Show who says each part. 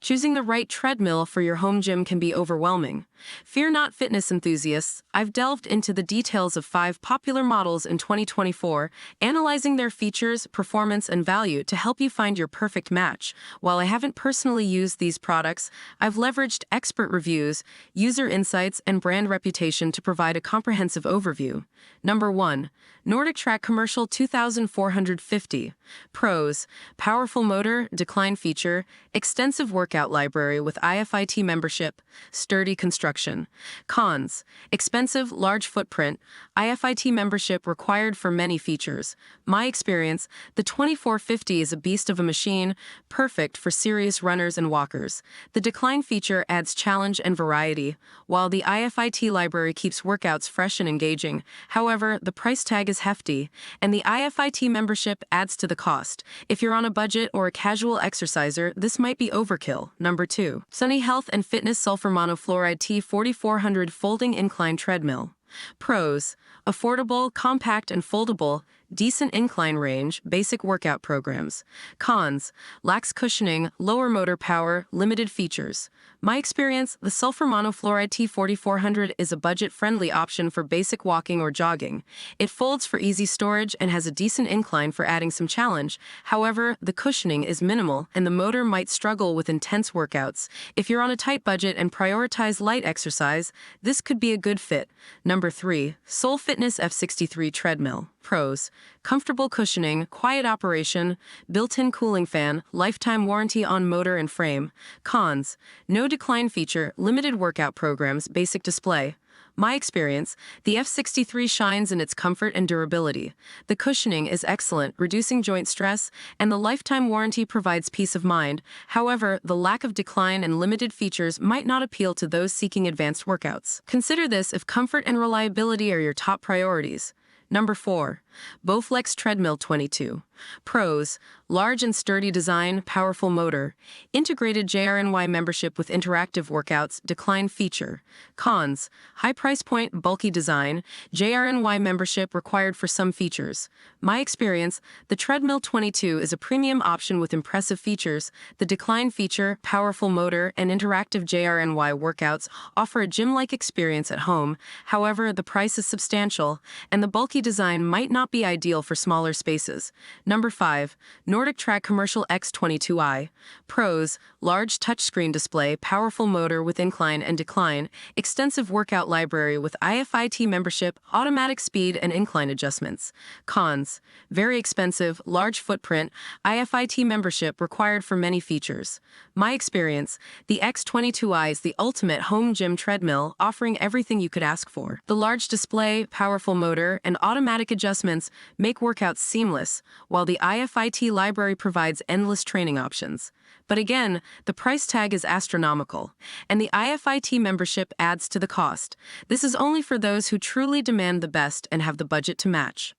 Speaker 1: Choosing the right treadmill for your home gym can be overwhelming. Fear not, fitness enthusiasts. I've delved into the details of 5 popular models in 2024, analyzing their features, performance, and value to help you find your perfect match. While I haven't personally used these products, I've leveraged expert reviews, user insights, and brand reputation to provide a comprehensive overview. Number 1. Nordic Track Commercial 2450. Pros: powerful motor, decline feature, extensive workout library with IFIT membership, sturdy construction. Cons: expensive, large footprint, IFIT membership required for many features. My experience: the 2450 is a beast of a machine, perfect for serious runners and walkers. The decline feature adds challenge and variety, while the IFIT library keeps workouts fresh and engaging. However, the price tag is hefty, and the IFIT membership adds to the cost. If you're on a budget or a casual exerciser, this might be overkill. Number 2. Sunny Health and Fitness Sulfur Monofluoride T4400 Folding Incline Treadmill. Pros: affordable, compact, and foldable, decent incline range, basic workout programs. Cons: lacks cushioning, lower motor power, limited features. My experience: the sulfur monofluoride T4400 is a budget-friendly option for basic walking or jogging. It folds for easy storage and has a decent incline for adding some challenge. However, the cushioning is minimal and the motor might struggle with intense workouts. If you're on a tight budget and prioritize light exercise, this could be a good fit. Number 3. Soul Fitness F63 Treadmill. Pros: comfortable cushioning, quiet operation, built-in cooling fan, lifetime warranty on motor and frame. Cons: no decline feature, limited workout programs, basic display. My experience: the F63 shines in its comfort and durability. The cushioning is excellent, reducing joint stress, and the lifetime warranty provides peace of mind. However, the lack of decline and limited features might not appeal to those seeking advanced workouts. Consider this if comfort and reliability are your top priorities. Number 4. Bowflex Treadmill 22. Pros: large and sturdy design, powerful motor, integrated JRNY membership with interactive workouts, decline feature. Cons: high price point, bulky design, JRNY membership required for some features. My experience: the Treadmill 22 is a premium option with impressive features. The decline feature, powerful motor, and interactive JRNY workouts offer a gym-like experience at home. However, the price is substantial, and the bulky design might not be ideal for smaller spaces. Number 5. Nordic Track Commercial X22i. Pros: large touchscreen display, powerful motor with incline and decline, extensive workout library with IFIT membership, automatic speed and incline adjustments. Cons: very expensive, large footprint, IFIT membership required for many features. My experience: the X22i is the ultimate home gym treadmill, offering everything you could ask for. The large display, powerful motor, and automatic adjustments make workouts seamless, while the IFIT library provides endless training options. But again, the price tag is astronomical, and the IFIT membership adds to the cost. This is only for those who truly demand the best and have the budget to match.